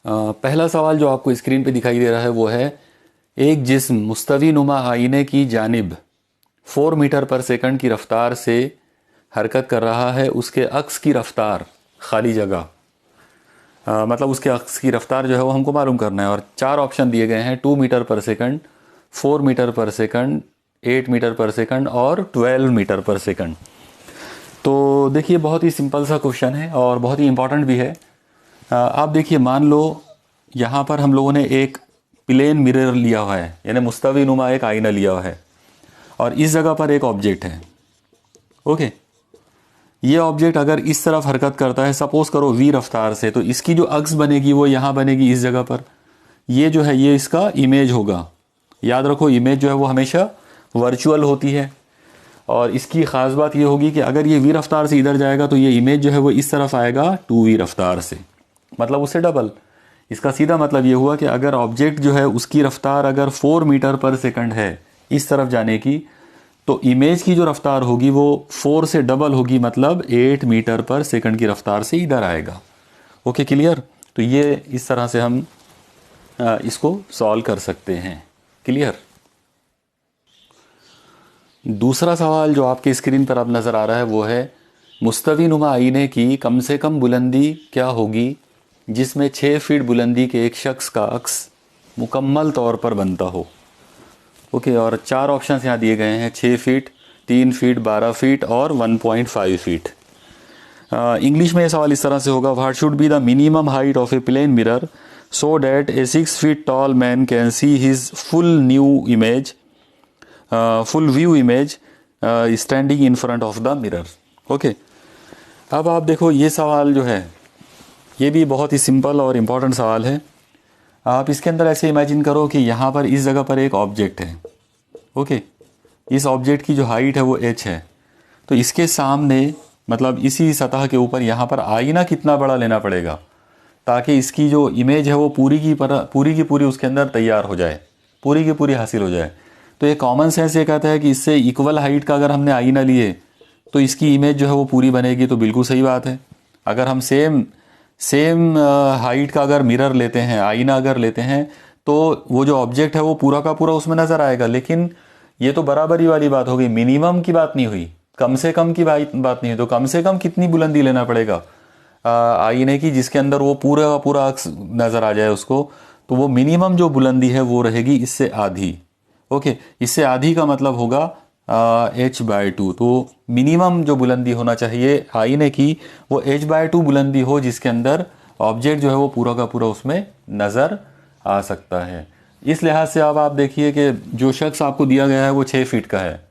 पहला सवाल जो आपको स्क्रीन पे दिखाई दे रहा है वो है, एक जिस्म मुस्तवी नुमा आईने की जानिब 4 मीटर पर सेकंड की रफ्तार से हरकत कर रहा है, उसके अक्स की रफ्तार खाली जगह मतलब उसके अक्स की रफ्तार जो है वो हमको मालूम करना है। और 4 ऑप्शन दिए गए हैं, 2 मीटर पर सेकंड, 4 मीटर पर सेकंड, 8 मीटर पर सेकंड और 12 मीटर पर सेकंड। तो देखिए बहुत ही सिंपल सा क्वेश्चन है और बहुत ही इम्पॉर्टेंट भी है। आप देखिए, मान लो यहाँ पर हम लोगों ने एक प्लेन मिरर लिया हुआ है, यानी मुस्तवी नुमा एक आईना लिया हुआ है और इस जगह पर एक ऑब्जेक्ट है। ओके, ये ऑब्जेक्ट अगर इस तरफ हरकत करता है, सपोज करो v रफ्तार से, तो इसकी जो अक्स बनेगी वो यहाँ बनेगी इस जगह पर। ये जो है ये इसका इमेज होगा। याद रखो, इमेज जो है वो हमेशा वर्चुअल होती है और इसकी ख़ास बात ये होगी कि अगर ये v रफ्तार से इधर जाएगा तो ये इमेज जो है वो इस तरफ आएगा 2v रफ्तार से, मतलब उससे डबल। इसका सीधा मतलब ये हुआ कि अगर ऑब्जेक्ट जो है उसकी रफ्तार अगर 4 मीटर पर सेकंड है इस तरफ जाने की, तो इमेज की जो रफ्तार होगी वो 4 से डबल होगी, मतलब 8 मीटर पर सेकंड की रफ्तार से इधर आएगा। Okay, clear? तो ये इस तरह से हम इसको सॉल्व कर सकते हैं। क्लियर? दूसरा सवाल जो आपके स्क्रीन पर अब नज़र आ रहा है वो है, मुस्तवी नुमा आईने की कम से कम बुलंदी क्या होगी जिसमें 6 फीट बुलंदी के एक शख्स का अक्स मुकम्मल तौर पर बनता हो। ओके, और 4 ऑप्शंस यहाँ दिए गए हैं, 6 फीट, 3 फीट, 12 फीट और 1.5 फीट। इंग्लिश में ये सवाल इस तरह से होगा, what should be the minimum height of a plane mirror so that a 6 feet tall man can see his full view image standing in front of the mirror. Okay, अब आप देखो ये सवाल जो है ये भी बहुत ही सिंपल और इम्पॉर्टेंट सवाल है। आप इसके अंदर ऐसे इमेजिन करो कि यहाँ पर इस जगह पर एक ऑब्जेक्ट है। ओके, इस ऑब्जेक्ट की जो हाइट है वो h है, तो इसके सामने मतलब इसी सतह के ऊपर यहाँ पर आईना कितना बड़ा लेना पड़ेगा ताकि इसकी जो इमेज है वो पूरी की पूरी उसके अंदर तैयार हो जाए, पूरी की पूरी हासिल हो जाए। तो ये कॉमन सेंस ये कहता है कि इससे इक्वल हाइट का अगर हमने आईना लिए तो इसकी इमेज जो है वो पूरी बनेगी। तो बिल्कुल सही बात है। अगर हम सेम हाइट का अगर मिरर लेते हैं, आईना अगर लेते हैं, तो वो जो ऑब्जेक्ट है वो पूरा का पूरा उसमें नज़र आएगा। लेकिन ये तो बराबरी वाली बात हो गई, मिनिमम की बात नहीं हुई, कम से कम की बात नहीं हुई। तो कम से कम कितनी बुलंदी लेना पड़ेगा आईने की जिसके अंदर वो पूरा का पूरा अक्स नज़र आ जाए उसको? तो वो मिनिमम जो बुलंदी है वो रहेगी इससे आधी। ओके, इससे आधी का मतलब होगा h/2। तो मिनिमम जो बुलंदी होना चाहिए आईने की वो h/2 बुलंदी हो जिसके अंदर ऑब्जेक्ट जो है वो पूरा का पूरा उसमें नज़र आ सकता है। इस लिहाज से अब आप देखिए कि जो शख्स आपको दिया गया है वो 6 फीट का है,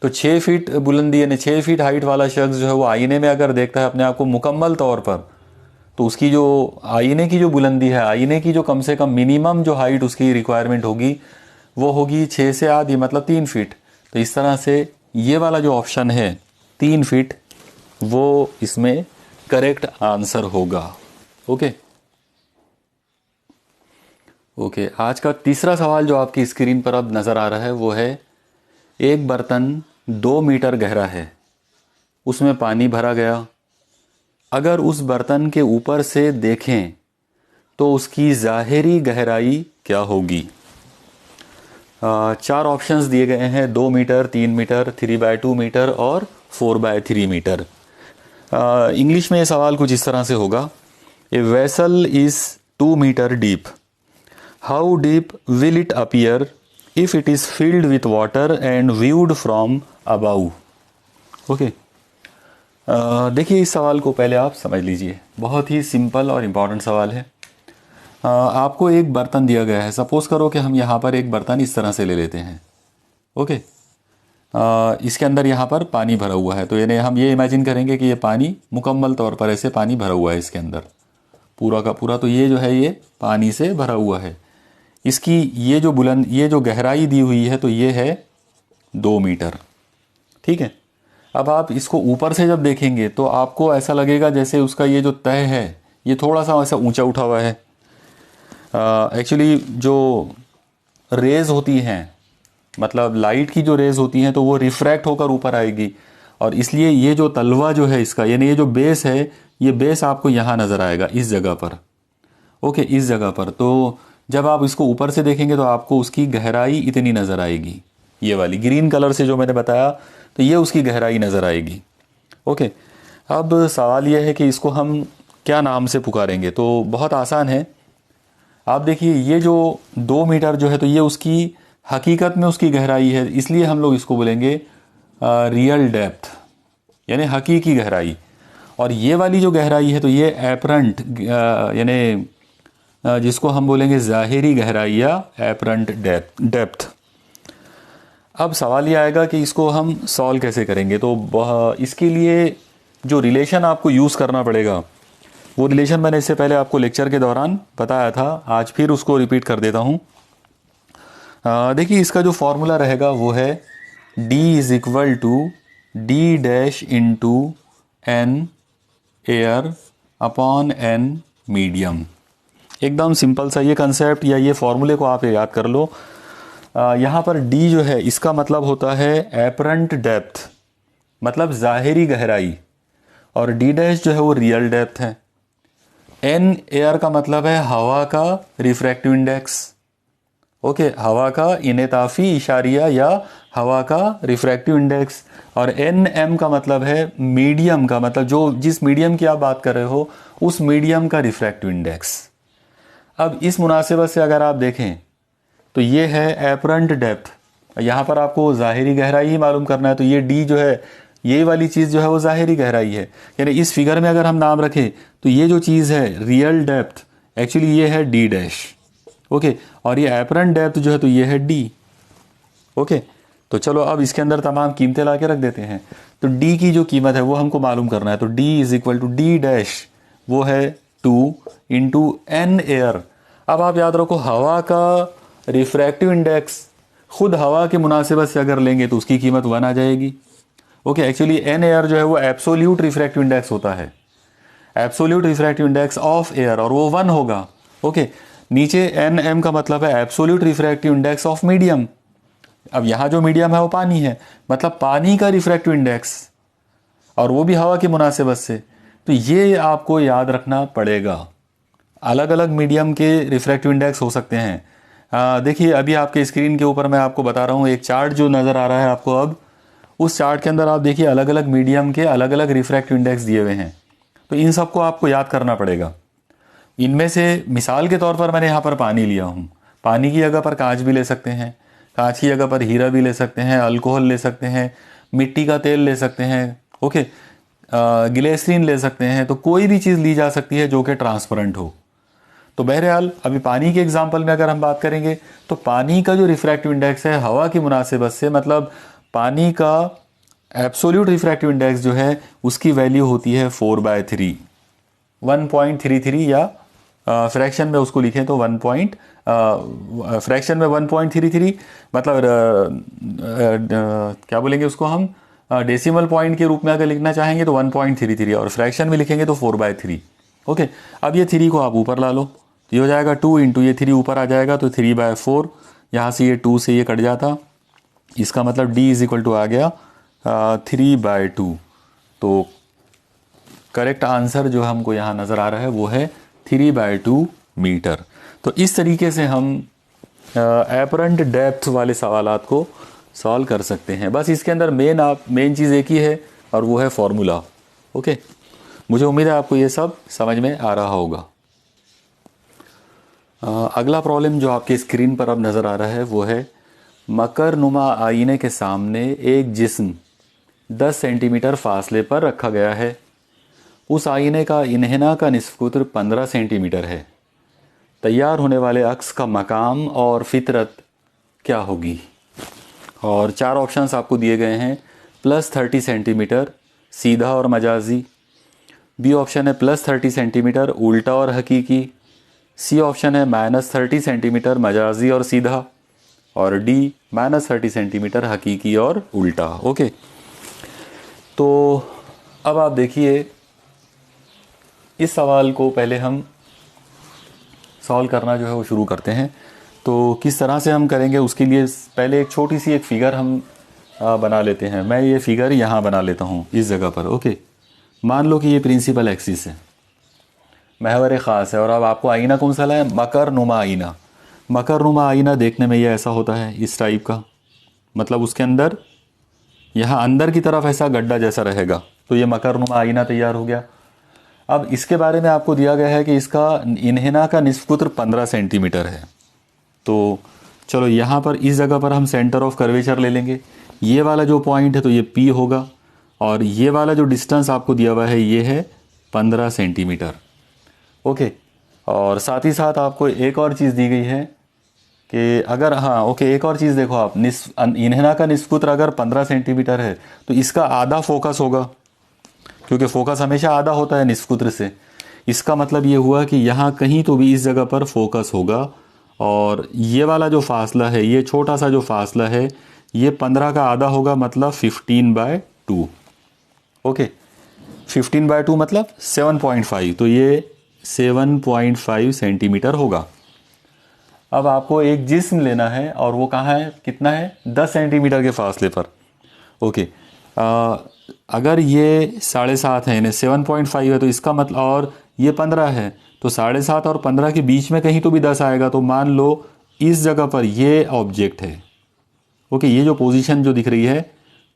तो 6 फीट बुलंदी यानी 6 फीट हाइट वाला शख्स जो है वो आईने में अगर देखता है अपने आप को मुकम्मल तौर पर, तो उसकी जो आईने की जो बुलंदी है, आईने की जो कम से कम मिनिमम जो हाइट उसकी रिक्वायरमेंट होगी वो होगी 6 से आधी, मतलब 3 फीट। तो इस तरह से ये वाला जो ऑप्शन है 3 फीट वो इसमें करेक्ट आंसर होगा। ओके, आज का तीसरा सवाल जो आपकी स्क्रीन पर अब नज़र आ रहा है वो है, एक बर्तन 2 मीटर गहरा है, उसमें पानी भरा गया, अगर उस बर्तन के ऊपर से देखें तो उसकी ज़ाहिरी गहराई क्या होगी? 4 ऑप्शंस दिए गए हैं, 2 मीटर, 3 मीटर, 3/2 मीटर और 4/3 मीटर। इंग्लिश में ये सवाल कुछ इस तरह से होगा, a vessel is 2 metre deep, how deep will it appear if it is filled with water and viewed from above? Okay, देखिए इस सवाल को पहले आप समझ लीजिए, बहुत ही सिंपल और इम्पॉर्टेंट सवाल है। आपको एक बर्तन दिया गया है, सपोज़ करो कि हम यहाँ पर एक बर्तन इस तरह से ले लेते हैं। ओके, इसके अंदर यहाँ पर पानी भरा हुआ है, तो यानी हम ये इमेजिन करेंगे कि ये पानी मुकम्मल तौर पर ऐसे पानी भरा हुआ है इसके अंदर पूरा का पूरा। तो ये जो है ये पानी से भरा हुआ है, इसकी ये जो गहराई दी हुई है तो ये है 2 मीटर। ठीक है, अब आप इसको ऊपर से जब देखेंगे तो आपको ऐसा लगेगा जैसे उसका ये जो तह है ये थोड़ा सा ऐसा ऊंचा उठा हुआ है। एक्चुअली जो रेज़ होती हैं, मतलब लाइट की जो रेज़ होती हैं, तो वो रिफ्रैक्ट होकर ऊपर आएगी और इसलिए ये जो तलवा जो है इसका, यानी ये जो बेस है, ये बेस आपको यहाँ नज़र आएगा इस जगह पर। ओके, इस जगह पर। तो जब आप इसको ऊपर से देखेंगे तो आपको उसकी गहराई इतनी नज़र आएगी, ये वाली ग्रीन कलर से जो मैंने बताया, तो ये उसकी गहराई नज़र आएगी। ओके, अब सवाल यह है कि इसको हम क्या नाम से पुकारेंगे। तो बहुत आसान है। आप देखिए, ये जो 2 मीटर जो है, तो ये उसकी हकीकत में उसकी गहराई है, इसलिए हम लोग इसको बोलेंगे रियल डेप्थ, यानी हकीकी गहराई। और ये वाली जो गहराई है, तो ये एपरेंट, यानी जिसको हम बोलेंगे ज़ाहिरी गहराई या एपरेंट डेप्थ। अब सवाल ये आएगा कि इसको हम सॉल्व कैसे करेंगे। तो इसके लिए जो रिलेशन आपको यूज़ करना पड़ेगा, वो रिलेशन मैंने इससे पहले आपको लेक्चर के दौरान बताया था, आज फिर उसको रिपीट कर देता हूँ। देखिए, इसका जो फॉर्मूला रहेगा वो है D = D' into N air upon N medium. एकदम सिंपल सा ये कंसेप्ट या ये फॉर्मूले को आप याद कर लो। यहाँ पर D जो है, इसका मतलब होता है एपरेंट डेप्थ, मतलब ज़ाहिरी गहराई, और D' जो है वो रियल डेप्थ है। N एयर का मतलब है हवा का रिफ्रैक्टिव इंडेक्स। ओके, हवा का इनेताफ़ी इशारिया या हवा का रिफ्रैक्टिव इंडेक्स। और NM का मतलब है मीडियम का, मतलब जिस मीडियम की आप बात कर रहे हो उस मीडियम का रिफ्रैक्टिव इंडेक्स। अब इस मुनासिबत से अगर आप देखें तो ये है एपरेंट डेप्थ, यहाँ पर आपको ज़ाहिरी गहराई ही मालूम करना है, तो ये D जो है, ये वाली चीज़ जो है वो ज़ाहिरी गहराई है। यानी इस फिगर में अगर हम नाम रखें तो ये जो चीज़ है रियल डेप्थ, एक्चुअली ये है D'। ओके, और ये एपरेंट डेप्थ जो है तो ये है D। ओके, तो चलो अब इसके अंदर तमाम कीमतें ला के रख देते हैं। तो D की जो कीमत है वो हमको मालूम करना है। तो D = D', वो है 2 इंटू N एयर। अब आप याद रखो, हवा का रिफ्रैक्टिव इंडेक्स खुद हवा के मुनासिबत से अगर लेंगे तो उसकी कीमत 1 आ जाएगी। ओके, एक्चुअली N एयर जो है वो एब्सोल्यूट रिफ्रैक्टिव इंडेक्स होता है, absolute refractive index of air, और वो 1 होगा। ओके, नीचे NM का मतलब है absolute refractive index of medium. अब यहाँ जो मीडियम है वो पानी है, मतलब पानी का रिफ्रैक्टिव इंडेक्स, और वो भी हवा की मुनासिबत से। तो ये आपको याद रखना पड़ेगा। अलग अलग मीडियम के रिफ्रैक्टिव इंडेक्स हो सकते हैं। देखिए, अभी आपके स्क्रीन के ऊपर मैं आपको बता रहा हूँ एक चार्ट जो नज़र आ रहा है आपको। अब उस चार्ट के अंदर आप देखिए अलग अलग मीडियम के अलग अलग रिफ्रैक्टिव इंडेक्स दिए हुए हैं। तो इन सबको आपको याद करना पड़ेगा। इनमें से मिसाल के तौर पर मैंने यहाँ पर पानी लिया हूँ। पानी की जगह पर कांच भी ले सकते हैं, कांच की जगह पर हीरा भी ले सकते हैं, अल्कोहल ले सकते हैं, मिट्टी का तेल ले सकते हैं, ओके, ग्लिसरीन ले सकते हैं। तो कोई भी चीज़ ली जा सकती है जो कि ट्रांसपेरेंट हो। तो बहरहाल अभी पानी के एग्जाम्पल में अगर हम बात करेंगे तो पानी का जो रिफ्रैक्टिव इंडेक्स है हवा की मुनासिबत से, मतलब पानी का एब्सोल्यूट रिफ्रैक्टिव इंडेक्स जो है उसकी वैल्यू होती है 4/3, 1.33, या फ्रैक्शन में उसको लिखें तो फ्रैक्शन में 1.33, मतलब क्या बोलेंगे उसको हम, डेसिमल पॉइंट के रूप में अगर लिखना चाहेंगे तो 1.33, और फ्रैक्शन में लिखेंगे तो 4/3। ओके, अब ये 3 को आप ऊपर ला लो, ये हो जाएगा 2 इंटू ये 3 ऊपर आ जाएगा तो 3/4। यहाँ से ये 2 से ये कट जाता, इसका मतलब D = आ गया 3/2। तो करेक्ट आंसर जो हमको यहाँ नज़र आ रहा है वो है 3/2 मीटर। तो इस तरीके से हम एपरेंट डेप्थ वाले सवालात को सॉल्व कर सकते हैं। बस इसके अंदर मेन चीज़ एक ही है और वो है फॉर्मूला। ओके, मुझे उम्मीद है आपको ये सब समझ में आ रहा होगा। अगला प्रॉब्लम जो आपके स्क्रीन पर अब नज़र आ रहा है वो है, मकरनुमा आईने के सामने एक जिस्म 10 सेंटीमीटर फासले पर रखा गया है। उस आईने का इन्हिना का निस्फ़ कुत्र 15 सेंटीमीटर है। तैयार होने वाले अक्स का मकाम और फितरत क्या होगी? और 4 ऑप्शंस आपको दिए गए हैं। +30 सेंटीमीटर सीधा और मजाजी, बी ऑप्शन है +30 सेंटीमीटर उल्टा और हकीकी, सी ऑप्शन है -30 सेंटीमीटर मजाजी और सीधा, और डी -30 सेंटीमीटर हकीकी और उल्टा। ओके, तो अब आप देखिए, इस सवाल को पहले हम सॉल्व करना जो है वो शुरू करते हैं। तो किस तरह से हम करेंगे उसके लिए पहले एक छोटी सी एक फ़िगर हम बना लेते हैं। मैं ये फ़िगर यहाँ बना लेता हूँ इस जगह पर। ओके, मान लो कि ये प्रिंसिपल एक्सिस है। महवर ख़ास है। और अब आपको आईना कौन सा है? मकर नुमा आईना। मकर नुमा आईना देखने में ये ऐसा होता है, इस टाइप का, मतलब उसके अंदर यहाँ अंदर की तरफ ऐसा गड्ढा जैसा रहेगा, तो ये मकर नुमा आईना तैयार हो गया। अब इसके बारे में आपको दिया गया है कि इसका इन्हेना का निस्फ कुत्र 15 सेंटीमीटर है। तो चलो यहाँ पर इस जगह पर हम सेंटर ऑफ कर्वेचर ले लेंगे। ये वाला जो पॉइंट है तो ये P होगा, और ये वाला जो डिस्टेंस आपको दिया हुआ है ये है 15 सेंटीमीटर। ओके, और साथ ही साथ आपको एक और चीज़ दी गई है कि अगर, हाँ ओके, एक और चीज़ देखो आप, इन्हेना का निस्फ कुत्र अगर 15 सेंटीमीटर है तो इसका आधा फोकस होगा, क्योंकि फोकस हमेशा आधा होता है निस्फ कुत्र से। इसका मतलब ये हुआ कि यहाँ कहीं तो भी इस जगह पर फोकस होगा, और ये वाला जो फासला है, ये छोटा सा जो फासला है, ये 15 का आधा होगा, मतलब 15/2। ओके, 15/2 मतलब 7.5, तो ये 7.5 सेंटीमीटर होगा। अब आपको एक जिस्म लेना है, और वो कहाँ है, कितना है, 10 सेंटीमीटर के फासले पर। ओके, अगर ये 7.5 है, यानी 7.5 है, तो इसका मतलब, और ये 15 है, तो 7.5 और 15 के बीच में कहीं तो भी 10 आएगा। तो मान लो इस जगह पर ये ऑब्जेक्ट है। ओके, ये जो पोजीशन जो दिख रही है,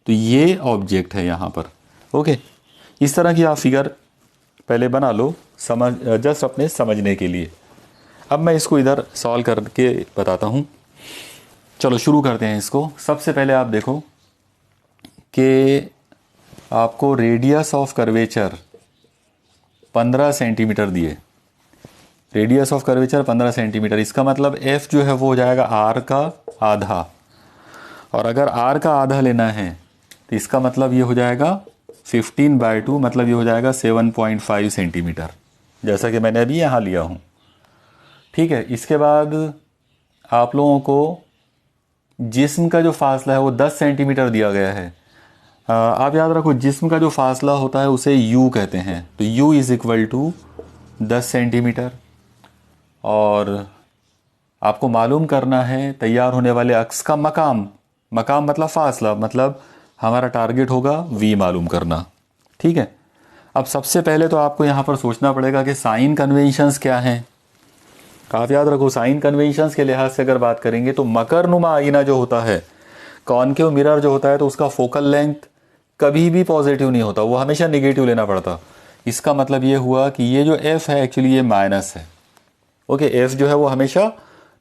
तो ये ऑब्जेक्ट है यहाँ पर। ओके, इस तरह की आप फिगर पहले बना लो, जस्ट अपने समझने के लिए। अब मैं इसको इधर सॉल्व करके बताता हूँ। चलो शुरू करते हैं इसको। सबसे पहले आप देखो कि आपको रेडियस ऑफ कर्वेचर 15 सेंटीमीटर दिए। रेडियस ऑफ कर्वेचर 15 सेंटीमीटर, इसका मतलब एफ जो है वो हो जाएगा आर का आधा, और अगर आर का आधा लेना है तो इसका मतलब ये हो जाएगा 15/2, मतलब ये हो जाएगा 7.5 सेंटीमीटर, जैसा कि मैंने अभी यहाँ लिया हूँ। ठीक है, इसके बाद आप लोगों को जिस्म का जो फासला है वो 10 सेंटीमीटर दिया गया है। आप याद रखो, जिस्म का जो फासला होता है उसे u कहते हैं, तो u is equal to 10 centimetre. और आपको मालूम करना है तैयार होने वाले अक्स का मकाम। मकाम मतलब फासला, मतलब हमारा टारगेट होगा v मालूम करना। ठीक है, अब सबसे पहले तो आपको यहाँ पर सोचना पड़ेगा कि साइन कन्वेंशंस क्या हैं। आप याद रखो, साइन कन्वेंशंस के लिहाज से अगर बात करेंगे तो मकरनुमा आईना जो होता है, कॉनकेव मिरर जो होता है, तो उसका फोकल लेंथ कभी भी पॉजिटिव नहीं होता, वो हमेशा निगेटिव लेना पड़ता। इसका मतलब ये हुआ कि ये जो f है एक्चुअली ये माइनस है। ओके, f जो है वो हमेशा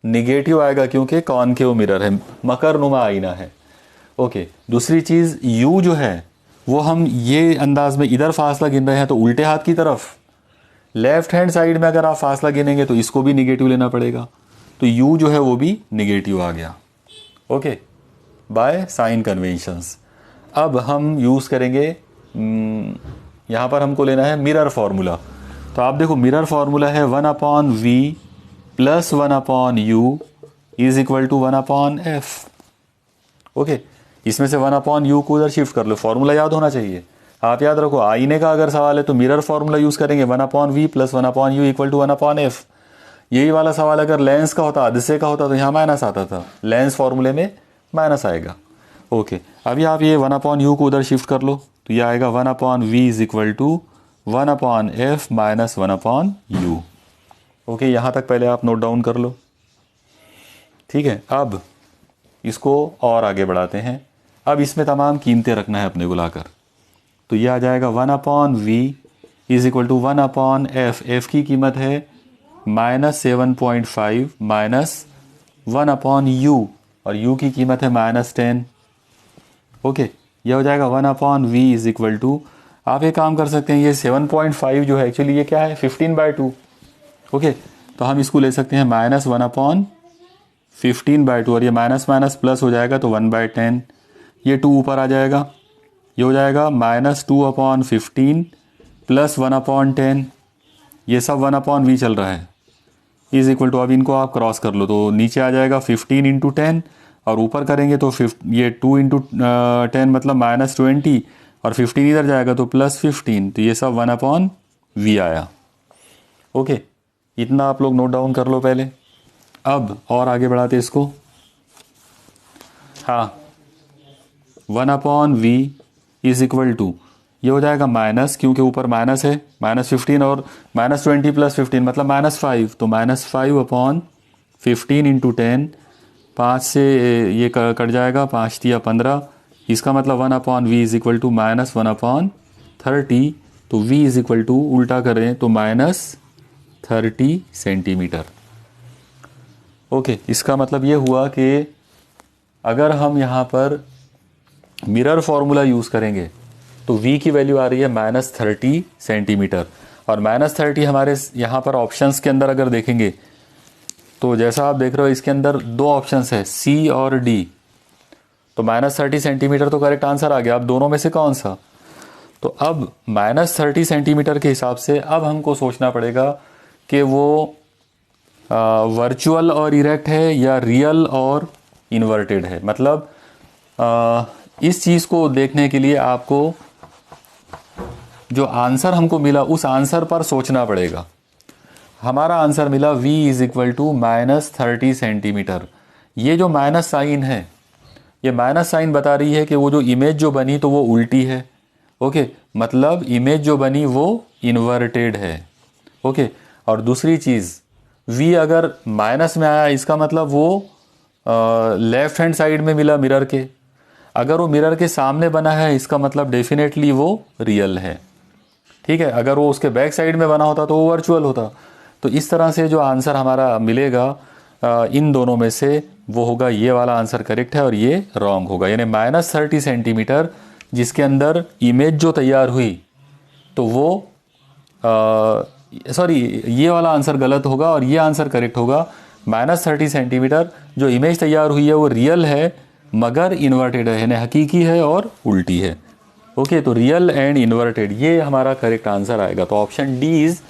निगेटिव आएगा, क्योंकि कॉनकेव मिरर है, मकरनुमा आईना है। ओके, दूसरी चीज़ u जो है वो हम ये अंदाज में इधर फासला गिन रहे हैं, तो उल्टे हाथ की तरफ लेफ्ट हैंड साइड में अगर आप फासला गिनेंगे तो इसको भी निगेटिव लेना पड़ेगा, तो u जो है वो भी निगेटिव आ गया। Okay, by sine conventions. अब हम यूज़ करेंगे, यहाँ पर हमको लेना है मिरर फार्मूला। तो आप देखो, मिरर फार्मूला है 1/v + 1/u is equal to 1/f। Okay, इसमें से 1/u को उधर शिफ्ट कर लो, फार्मूला याद होना चाहिए। आप याद रखो, आईने का अगर सवाल है तो मिरर फार्मूला यूज़ करेंगे, 1/v + 1/u equal to 1/f। यही वाला सवाल अगर लेंस का होता, हादसे का होता, तो यहाँ माइनस आता था, लेंस फार्मूले में माइनस आएगा। ओके, अभी आप ये 1/u को उधर शिफ्ट कर लो, तो ये आएगा 1/v is equal to 1/f minus 1/u। Okay, यहाँ तक पहले आप नोट डाउन कर लो। ठीक है, अब इसको और आगे बढ़ाते हैं। अब इसमें तमाम कीमतें रखना है अपने को लाकर, तो ये आ जाएगा 1/v is equal to 1/f। f की कीमत है -7.5 माइनस 1/u, और u की कीमत है -10। ओके, यह हो जाएगा 1/v इज़ इक्वल टू, आप एक काम कर सकते हैं, ये 7.5 जो है एक्चुअली ये क्या है, 15/2। ओके, तो हम इसको ले सकते हैं -1/15/2, और ये माइनस माइनस प्लस हो जाएगा तो 1/10, ये 2 ऊपर आ जाएगा, ये हो जाएगा -2/15 + 1/10, ये सब 1/v चल रहा है, इज़ इक्वल टू, अब इनको आप क्रॉस कर लो तो नीचे आ जाएगा 15 × 10, और ऊपर करेंगे तो ये 2 × 10 मतलब -20, और 15 इधर जाएगा तो +15, तो ये सब 1/v आया। ओके, इतना आप लोग नोट डाउन कर लो पहले। अब और आगे बढ़ाते इसको। हाँ, 1/v इज़ इक्वल टू, ये हो जाएगा माइनस, क्योंकि ऊपर माइनस है, -15 और -20 + 15 मतलब -5, तो -5 अपॉन 15 × 10, 5 से ये कट जाएगा, 5 × 15, इसका मतलब 1/v इज इक्वल टू -1/30, तो v इज इक्वल टू उल्टा करें तो -30 सेंटीमीटर। ओके, इसका मतलब ये हुआ कि अगर हम यहाँ पर मिरर फॉर्मूला यूज़ करेंगे तो v की वैल्यू आ रही है -30 सेंटीमीटर, और -30 हमारे यहाँ पर ऑप्शंस के अंदर अगर देखेंगे तो जैसा आप देख रहे हो इसके अंदर दो ऑप्शंस है C और D, तो -30 सेंटीमीटर तो करेक्ट आंसर आ गया। अब दोनों में से कौन सा? तो अब -30 सेंटीमीटर के हिसाब से अब हमको सोचना पड़ेगा कि वो वर्चुअल और इरेक्ट है या रियल और इन्वर्टेड है। मतलब इस चीज़ को देखने के लिए आपको जो आंसर हमको मिला उस आंसर पर सोचना पड़ेगा। हमारा आंसर मिला v is equal to -30 centimetre. ये जो माइनस साइन है, ये माइनस साइन बता रही है कि वो जो इमेज जो बनी तो वो उल्टी है। ओके, मतलब इमेज जो बनी वो इन्वर्टेड है। ओके, और दूसरी चीज़ v अगर माइनस में आया इसका मतलब वो लेफ्ट हैंड साइड में मिला मिरर के, अगर वो मिरर के सामने बना है इसका मतलब डेफिनेटली वो रियल है। ठीक है, अगर वो उसके बैक साइड में बना होता तो वो वर्चुअल होता। तो इस तरह से जो आंसर हमारा मिलेगा इन दोनों में से वो होगा ये वाला आंसर करेक्ट है और ये रॉन्ग होगा। यानी -30 सेंटीमीटर जिसके अंदर इमेज जो तैयार हुई तो वो सॉरी ये वाला आंसर गलत होगा और ये आंसर करेक्ट होगा। -30 सेंटीमीटर जो इमेज तैयार हुई है वो रियल है मगर इन्वर्टेड है, यानी हकीकी है और उल्टी है। ओके, तो रियल एंड इन्वर्टेड ये हमारा करेक्ट आंसर आएगा। तो option D is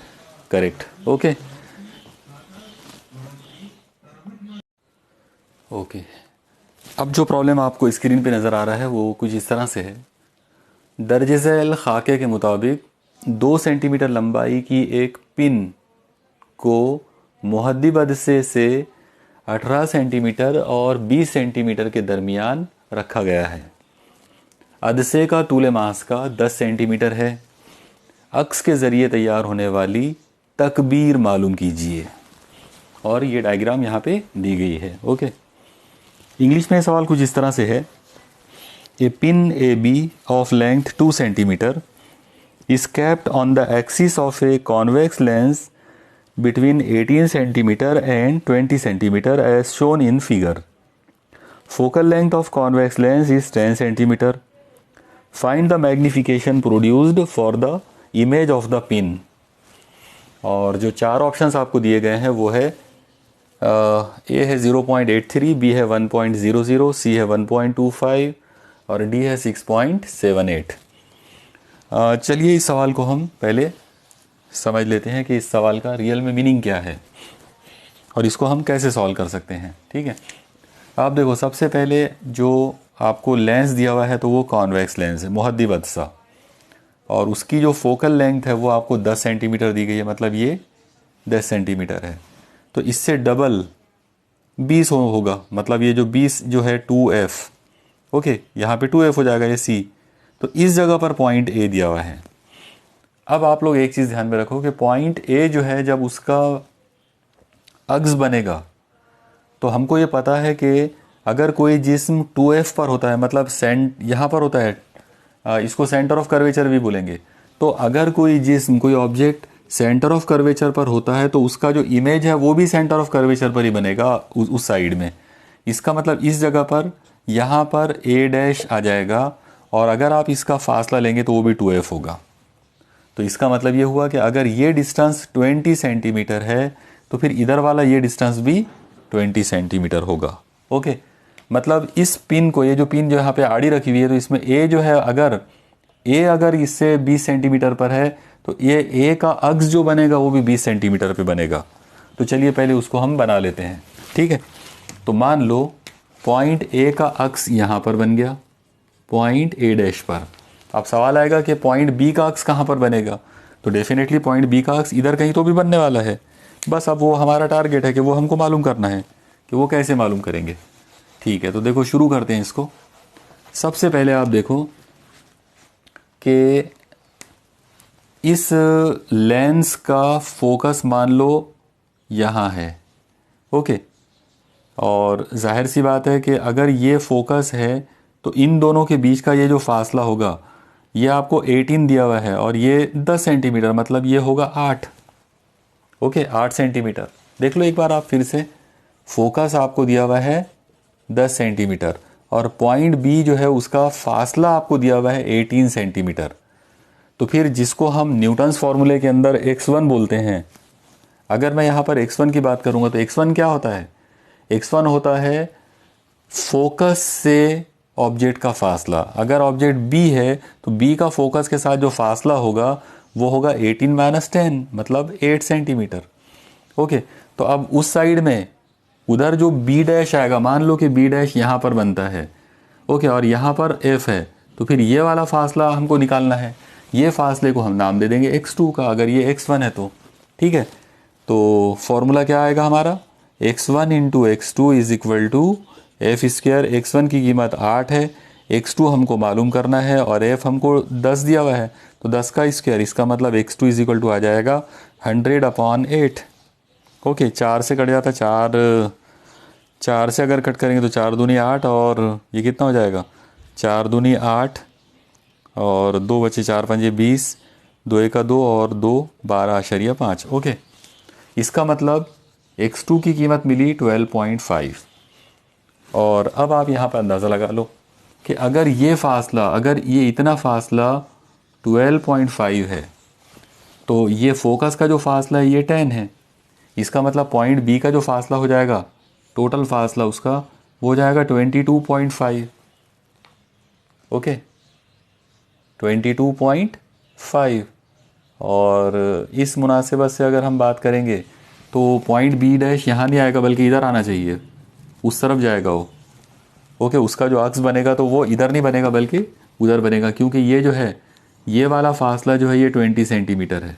correct. Okay okay, अब जो प्रॉब्लम आपको स्क्रीन पे नज़र आ रहा है वो कुछ इस तरह से है। दर्ज झैल खाके के मुताबिक 2 सेंटीमीटर लंबाई की एक पिन को मुहद्दिब अदसे से 18 सेंटीमीटर और 20 सेंटीमीटर के दरमियान रखा गया है। अदसे का तूल मास का 10 सेंटीमीटर है। अक्स के ज़रिए तैयार होने वाली तकबीर मालूम कीजिए। और ये डायग्राम यहाँ पे दी गई है। ओके, इंग्लिश में सवाल कुछ इस तरह से है। A pin A B of length 2 centimetre is kept on the axis of a convex lens between 18 centimeter and 20 centimeter as shown in figure. Focal length of convex lens is 10 centimeter. Find the magnification produced for the image of the pin. और जो 4 options आपको दिए गए हैं वो है ए है 0.83, B है 1.00, सी है 1.25 और डी है 6.78। चलिए इस सवाल को हम पहले समझ लेते हैं कि इस सवाल का रियल में मीनिंग क्या है और इसको हम कैसे सॉल्व कर सकते हैं। ठीक है, आप देखो सबसे पहले जो आपको लेंस दिया हुआ है तो वो कॉन्वेक्स लेंस है मुहद्दिब अदसा, और उसकी जो फोकल लेंथ है वो आपको 10 सेंटीमीटर दी गई है, मतलब ये 10 सेंटीमीटर है। तो इससे डबल 20 होगा, मतलब ये जो 20 जो है 2f। ओके, यहाँ पे 2f हो जाएगा, ये c। तो इस जगह पर पॉइंट ए दिया हुआ है। अब आप लोग एक चीज़ ध्यान में रखो कि पॉइंट ए जो है जब उसका अक्स बनेगा तो हमको ये पता है कि अगर कोई जिस्म 2f पर होता है, मतलब यहाँ पर होता है, इसको सेंटर ऑफ कर्वेचर भी बोलेंगे। तो अगर कोई जिस्म कोई ऑब्जेक्ट सेंटर ऑफ कर्वेचर पर होता है तो उसका जो इमेज है वो भी सेंटर ऑफ कर्वेचर पर ही बनेगा उस साइड में। इसका मतलब इस जगह पर यहाँ पर a' आ जाएगा, और अगर आप इसका फासला लेंगे तो वो भी 2f होगा। तो इसका मतलब ये हुआ कि अगर ये डिस्टेंस 20 सेंटीमीटर है तो फिर इधर वाला ये डिस्टेंस भी 20 सेंटीमीटर होगा। ओके, मतलब इस पिन को, ये जो पिन जो यहाँ पे आड़ी रखी हुई है, तो इसमें ए जो है अगर इससे 20 सेंटीमीटर पर है तो ये ए का अक्स जो बनेगा वो भी 20 सेंटीमीटर पे बनेगा। तो चलिए पहले उसको हम बना लेते हैं। ठीक है, तो मान लो पॉइंट ए का अक्स यहाँ पर बन गया, पॉइंट a' पर। अब सवाल आएगा कि पॉइंट बी का अक्स कहाँ पर बनेगा, तो डेफिनेटली पॉइंट बी का अक्स इधर कहीं तो भी बनने वाला है। बस अब वो हमारा टारगेट है कि वो हमको मालूम करना है कि वो कैसे मालूम करेंगे। ठीक है, तो देखो शुरू करते हैं इसको। सबसे पहले आप देखो कि इस लेंस का फोकस मान लो यहाँ है, ओके। और जाहिर सी बात है कि अगर ये फोकस है तो इन दोनों के बीच का ये जो फासला होगा ये आपको 18 दिया हुआ है और ये 10 सेंटीमीटर, मतलब ये होगा 8, ओके, 8 सेंटीमीटर। देख लो एक बार आप फिर से, फोकस आपको दिया हुआ है 10 सेंटीमीटर और पॉइंट बी जो है उसका फासला आपको दिया हुआ है 18 सेंटीमीटर। तो फिर जिसको हम न्यूटन्स फॉर्मूले के अंदर x1 बोलते हैं, अगर मैं यहाँ पर x1 की बात करूँगा तो x1 क्या होता है? x1 होता है फोकस से ऑब्जेक्ट का फासला। अगर ऑब्जेक्ट b है तो b का फोकस के साथ जो फासला होगा वो होगा 18 माइनस 10, मतलब 8 सेंटीमीटर, ओके। तो अब उस साइड में उधर जो b डैश आएगा, मान लो कि b डैश यहाँ पर बनता है, ओके, और यहाँ पर f है, तो फिर ये वाला फासला हमको निकालना है। ये फासले को हम नाम दे देंगे x2 का, अगर ये x1 है तो, ठीक है। तो फॉर्मूला क्या आएगा हमारा? x1 into x2 is equal to f square. x1 की कीमत 8 है, x2 हमको मालूम करना है और f हमको 10 दिया हुआ है, तो 10 का स्क्वायर, इसका मतलब x2 इज इक्वल टू आ जाएगा 100/8, ओके। 4 से कट जाता है, 4 से अगर कट करेंगे तो 4 दूनी 8 और ये कितना हो जाएगा? 4 दूनी 8 और 2 बचे 4 पंजे 20, 2 एका 2 और 2 12.5, ओके। इसका मतलब x2 की कीमत मिली 12.5। और अब आप यहाँ पर अंदाज़ा लगा लो कि अगर ये फासला, अगर ये इतना फासला 12.5 है तो ये फोकस का जो फासला है ये 10 है। इसका मतलब पॉइंट बी का जो फासला हो जाएगा, टोटल फासला उसका, वो हो जाएगा 22.5, ओके, 22.5। और इस मुनासिबत से अगर हम बात करेंगे तो पॉइंट बी डैश यहाँ नहीं आएगा बल्कि इधर आना चाहिए, उस तरफ जाएगा वो, ओके। उसका जो अक्स बनेगा तो वो इधर नहीं बनेगा बल्कि उधर बनेगा, क्योंकि ये जो है ये वाला फासला जो है ये 20 सेंटीमीटर है।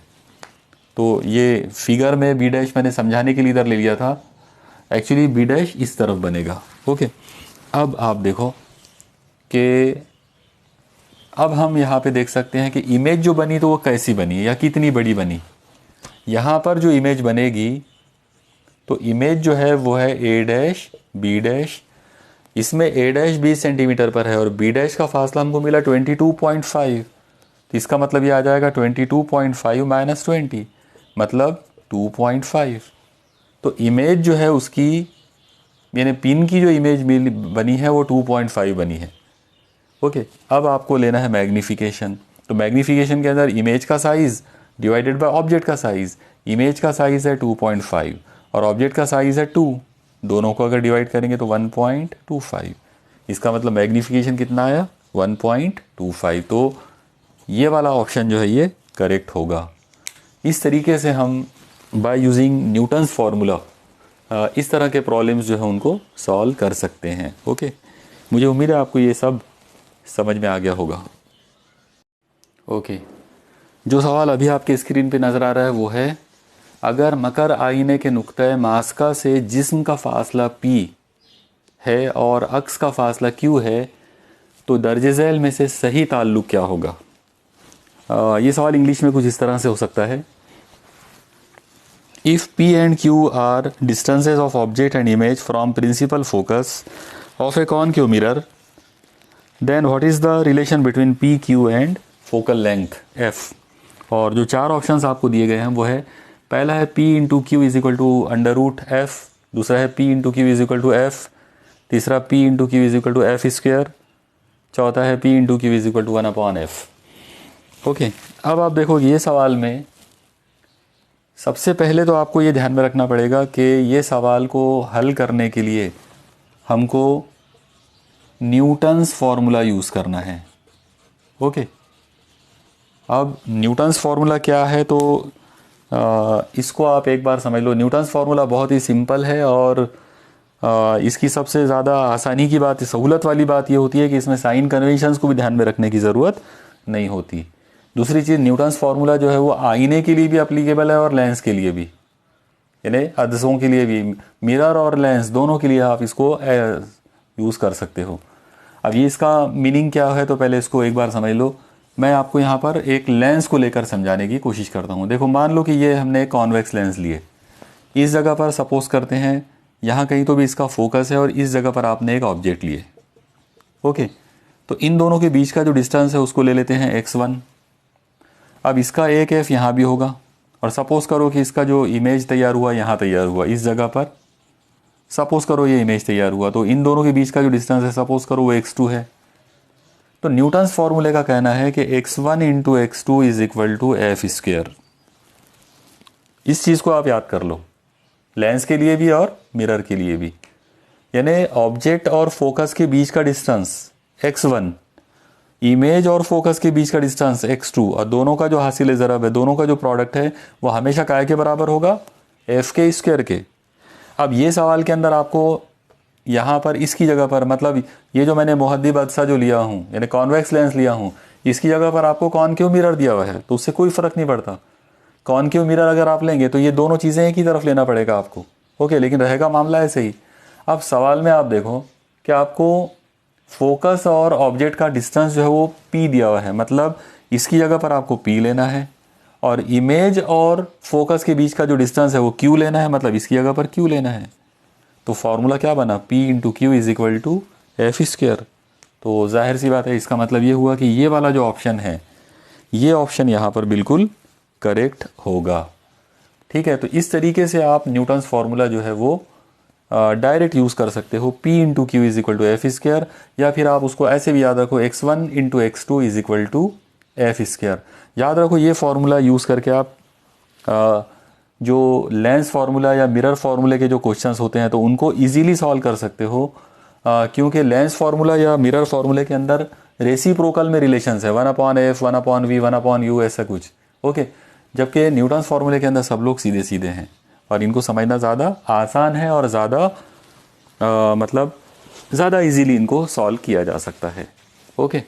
तो ये फिगर में बी डैश मैंने समझाने के लिए इधर ले लिया था, एक्चुअली बी डैश इस तरफ बनेगा, ओके। अब आप देखो कि अब हम यहाँ पे देख सकते हैं कि इमेज जो बनी तो वो कैसी बनी या कितनी बड़ी बनी। यहाँ पर जो इमेज बनेगी तो इमेज जो है वो है ए डैश बी डैश। इसमें ए डैश 20 सेंटीमीटर पर है और बी डैश का फासला हमको मिला 22.5, तो इसका मतलब ये आ जाएगा 22.5 माइनस 20, मतलब 2.5। तो इमेज जो है उसकी, यानी पिन की जो इमेज बनी है वो 2.5 बनी है, ओके। अब आपको लेना है मैग्नीफिकेशन। तो मैग्नीफिकेशन के अंदर इमेज का साइज़ डिवाइडेड बाय ऑब्जेक्ट का साइज़। इमेज का साइज़ है 2.5 और ऑब्जेक्ट का साइज़ है 2, दोनों को अगर डिवाइड करेंगे तो 1.25। इसका मतलब मैग्नीफिकेशन कितना आया? 1.25। तो ये वाला ऑप्शन जो है ये करेक्ट होगा। इस तरीके से हम बाय यूजिंग न्यूटन्स फार्मूला इस तरह के प्रॉब्लम्स जो है उनको सॉल्व कर सकते हैं, ओके। मुझे उम्मीद है आपको ये सब समझ में आ गया होगा, ओके। जो सवाल अभी आपके स्क्रीन पे नज़र आ रहा है वो है, अगर मकर आईने के नुक्ते मास्का से जिस्म का फासला P है और अक्स का फासला Q है तो दर्जे झैल में से सही ताल्लुक़ क्या होगा? ये सवाल इंग्लिश में कुछ इस तरह से हो सकता है, if P and Q are distances of object and image from principal focus of a concave mirror, then what is the relation between P, Q and focal length F? और जो 4 ऑप्शंस आपको दिए गए हैं वो है, पहला है P into Q is equal to under root f, दूसरा है P into Q is equal to f, तीसरा P into Q is equal to f square, चौथा है P into Q is equal to 1/f, okay. अब आप देखो ये सवाल में सबसे पहले तो आपको ये ध्यान में रखना पड़ेगा कि ये सवाल को हल करने के लिए हमको न्यूटन्स फार्मूला यूज़ करना है, ओके। अब न्यूटन्स फार्मूला क्या है तो इसको आप एक बार समझ लो। न्यूटन्स फार्मूला बहुत ही सिंपल है और इसकी सबसे ज़्यादा आसानी की बात, सहूलत वाली बात ये होती है कि इसमें साइन कन्वेंशंस को भी ध्यान में रखने की ज़रूरत नहीं होती। दूसरी चीज़, न्यूटन्स फार्मूला जो है वो आईने के लिए भी अप्लीकेबल है और लेंस के लिए भी, यानी अदसों के लिए भी, मिरर और लेंस दोनों के लिए आप इसको यूज़ कर सकते हो। अब ये इसका मीनिंग क्या है तो पहले इसको एक बार समझ लो। मैं आपको यहाँ पर एक लेंस को लेकर समझाने की कोशिश करता हूँ। देखो मान लो कि ये हमने कॉन्वेक्स लेंस लिए, इस जगह पर सपोज करते हैं यहाँ कहीं तो भी इसका फोकस है और इस जगह पर आपने एक ऑब्जेक्ट लिए। ओके, तो इन दोनों के बीच का जो डिस्टेंस है उसको ले लेते हैं x1। अब इसका एक f यहाँ भी होगा और सपोज करो कि इसका जो इमेज तैयार हुआ यहाँ तैयार हुआ, इस जगह पर सपोज करो ये इमेज तैयार हुआ, तो इन दोनों के बीच का जो डिस्टेंस है सपोज करो वो x2 है। तो न्यूटन्स फॉर्मूले का कहना है कि x1 into x2 is equal to f square. इस चीज़ को आप याद कर लो, लेंस के लिए भी और मिरर के लिए भी। यानी ऑब्जेक्ट और फोकस के बीच का डिस्टेंस x1, इमेज और फोकस के बीच का डिस्टेंस x2, और दोनों का जो हासिल ज़रब है, दोनों का जो प्रोडक्ट है वो हमेशा काय के बराबर होगा, एफ के स्क्वायर के। अब ये सवाल के अंदर आपको यहाँ पर इसकी जगह पर, मतलब ये जो मैंने मुहद्दिब अदसा जो लिया हूँ यानी कॉन्वेक्स लेंस लिया हूँ, इसकी जगह पर आपको कॉनकेव मिरर दिया हुआ है, तो उससे कोई फ़र्क नहीं पड़ता। कॉनकेव मिरर अगर आप लेंगे तो ये दोनों चीज़ें एक ही तरफ लेना पड़ेगा आपको। ओके, लेकिन रहेगा मामला ऐसे ही। अब सवाल में आप देखो कि आपको फोकस और ऑब्जेक्ट का डिस्टेंस जो है वो p दिया हुआ है, मतलब इसकी जगह पर आपको p लेना है, और इमेज और फोकस के बीच का जो डिस्टेंस है वो q लेना है, मतलब इसकी जगह पर q लेना है। तो फॉर्मूला क्या बना, p into Q is equal to f square. तो जाहिर सी बात है, इसका मतलब ये हुआ कि ये वाला जो ऑप्शन है, ये ऑप्शन यहाँ पर बिल्कुल करेक्ट होगा। ठीक है, तो इस तरीके से आप न्यूटन्स फार्मूला जो है वो डायरेक्ट यूज़ कर सकते हो, p into Q is equal to f square, या फिर आप उसको ऐसे भी याद रखो, x1 into x2 is equal to f square. याद रखो ये फार्मूला यूज़ करके आप जो लेंस फार्मूला या मिरर फार्मूले के जो क्वेश्चंस होते हैं तो उनको इजीली सॉल्व कर सकते हो, क्योंकि लेंस फार्मूला या मिरर फार्मूले के अंदर रेसिप्रोकल में रिलेशंस है, 1/f 1/v 1/u ऐसा कुछ। ओके, जबकि न्यूटन्स फार्मूले के अंदर सब लोग सीधे सीधे हैं और इनको समझना ज़्यादा आसान है और ज़्यादा मतलब ज़्यादा इजीली इनको सॉल्व किया जा सकता है। ओके।